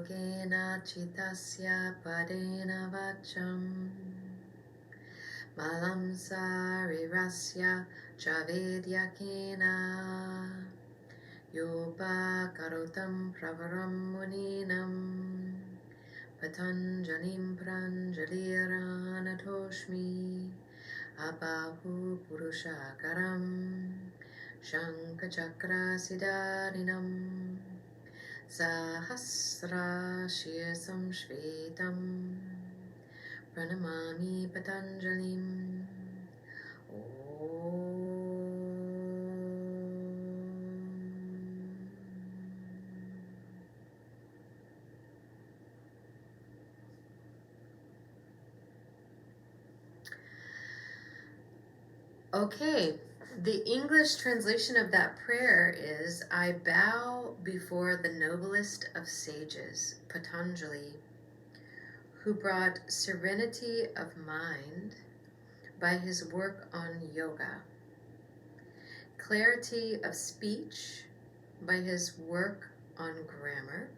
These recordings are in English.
Yogena Chittasya padena vācām Malam śarīrasya vaidyakena Yopākarottam pravaram munīnām Patanjalim prānjalirānato abahu purushakaram shankachakra siddharinam sahasra shvetam pranamami Patanjalim. Okay, the English translation of that prayer is, I bow before the noblest of sages, Patanjali, who brought serenity of mind by his work on yoga, clarity of speech by his work on grammar,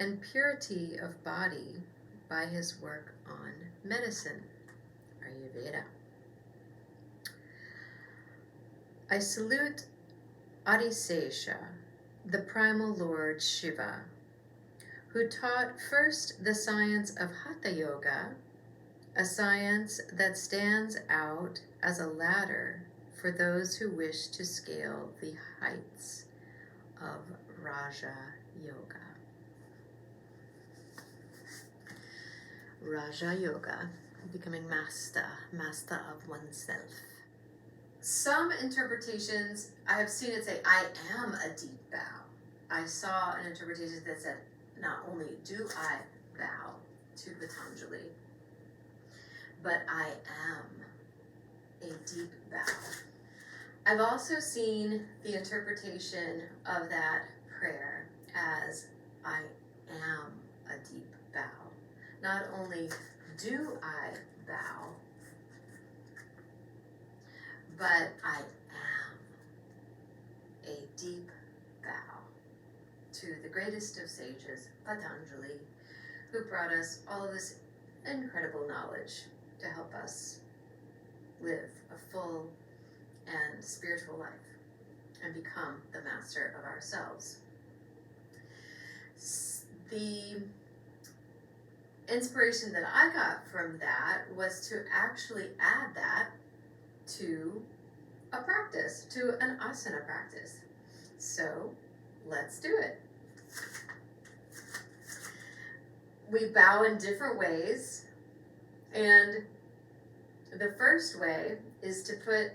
and purity of body by his work on medicine, Ayurveda. I salute Adisesha, the primal Lord Shiva, who taught first the science of Hatha Yoga, a science that stands out as a ladder for those who wish to scale the heights of Raja Yoga. Raja Yoga, becoming master of oneself. Some interpretations, I have seen it say, I am a deep bow. I saw an interpretation that said, not only do I bow to Patanjali, but I am a deep bow. I've also seen the interpretation of that prayer as, I am a deep bow. Not only do I bow, but I am a deep bow to the greatest of sages, Patanjali, who brought us all of this incredible knowledge to help us live a full and spiritual life and become the master of ourselves. The inspiration that I got from that was to actually add that to a practice, to an asana practice. So let's do it. We bow in different ways, and the first way is to put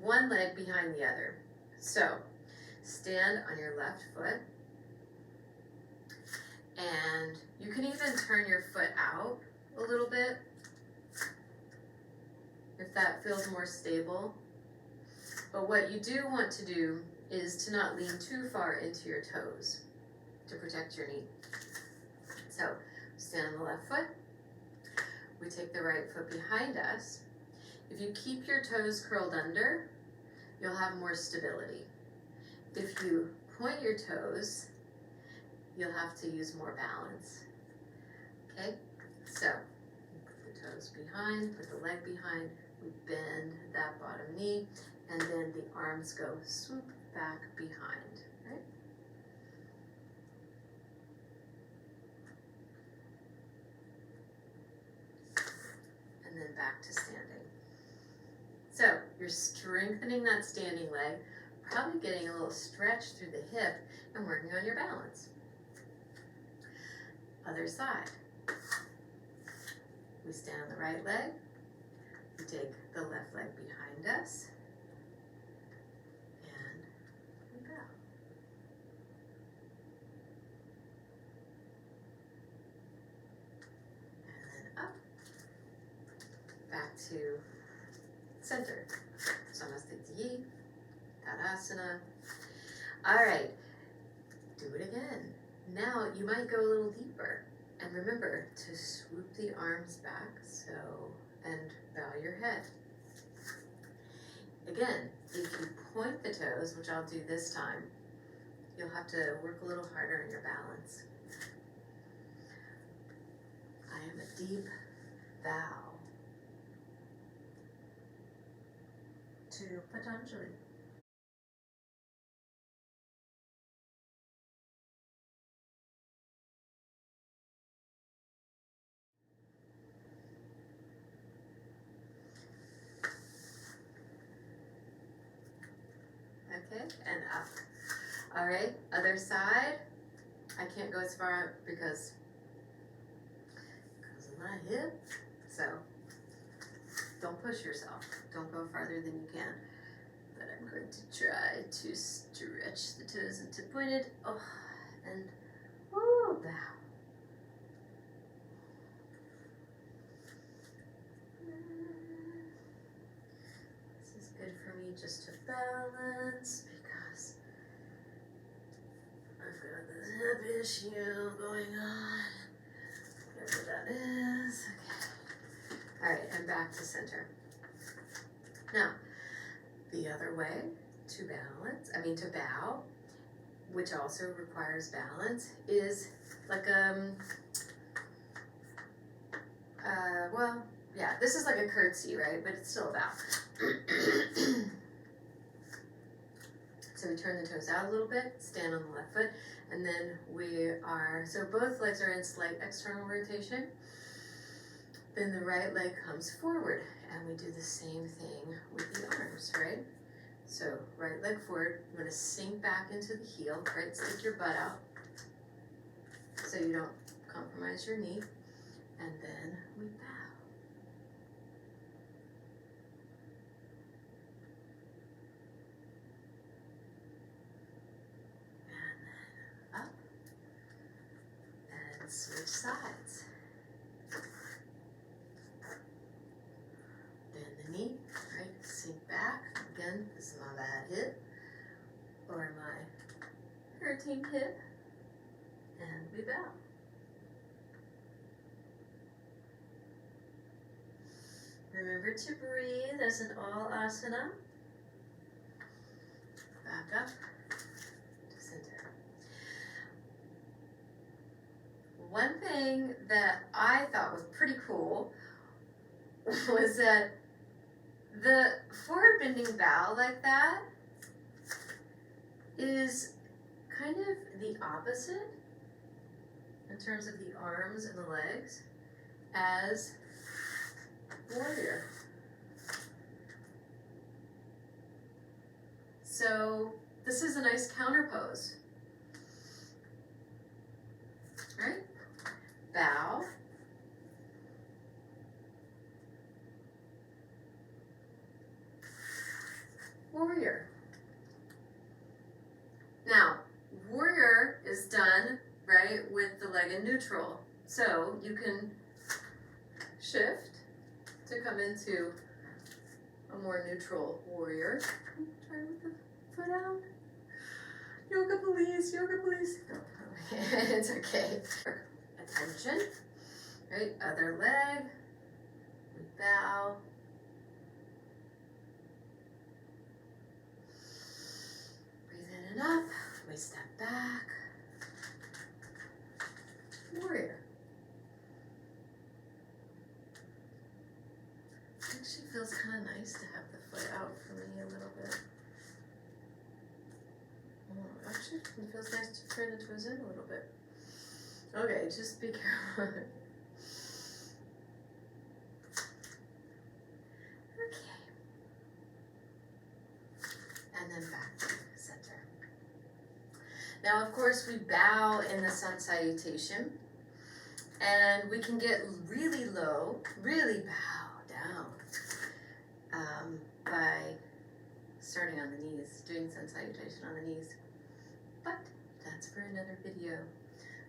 one leg behind the other. So stand on your left foot, and you can even turn your foot out a little bit if that feels more stable. But what you do want to do is to not lean too far into your toes to protect your knee. So stand on the left foot. We take the right foot behind us. If you keep your toes curled under, you'll have more stability. If you point your toes, you'll have to use more balance. Okay, so put the toes behind, put the leg behind, we bend that bottom knee, and then the arms go swoop back behind, right? And then back to standing. So you're strengthening that standing leg, probably getting a little stretch through the hip and working on your balance. Other side. We stand on the right leg. We take the left leg behind us. And we bow. And then up. Back to center. Samastiti, Tadasana. All right. Do it again. Now you might go a little deeper, and remember to swoop the arms back and bow your head. Again, if you point the toes, which I'll do this time, you'll have to work a little harder on your balance. time, a deep bow to Patanjali. Okay, and up. All right, other side. I can't go as far up because of my hip. So don't push yourself. Don't go farther than you can. But I'm going to try to stretch the toes into pointed. Oh, and woo, bow. This is good for me just to balance because I've got this hip issue going on. Whatever that is. Okay. Alright, and back to center. Now, the other way to bow, which also requires balance, is like this is like a curtsy, right? But it's still a bow. So we turn the toes out a little bit, stand on the left foot, and then so both legs are in slight external rotation. Then the right leg comes forward, and we do the same thing with the arms, right? So right leg forward, you want to sink back into the heel, right? Stick your butt out so you don't compromise your knee, and then we bow. Up and switch sides. Bend the knee, right? Sink back. Again, this is my bad hip or my hurting hip, and we bow. Remember to breathe as in all asana. Back up. One thing that I thought was pretty cool was that the forward bending bow like that is kind of the opposite in terms of the arms and the legs as warrior. So this is a nice counter pose, right? Bow. Warrior. Now, warrior is done, right, with the leg in neutral. So you can shift to come into a more neutral warrior. Try with the foot out. Yoga police, yoga police. No, it's okay. Attention, right? Other leg, we bow. Breathe in and up, we step back. Warrior. It actually feels kind of nice to have the foot out for me a little bit. Actually, it feels nice to turn the toes in a little bit. Okay, just be careful. Okay. And then back to center. Now, of course, we bow in the sun salutation. And we can get really low, really bow down by starting on the knees, doing sun salutation on the knees. But that's for another video.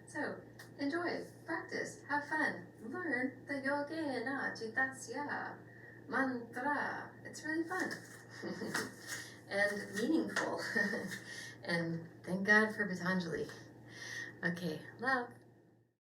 So, enjoy, practice, have fun, learn the Yogena Chittasya mantra. It's really fun and meaningful. And thank God for Patanjali. Okay, love.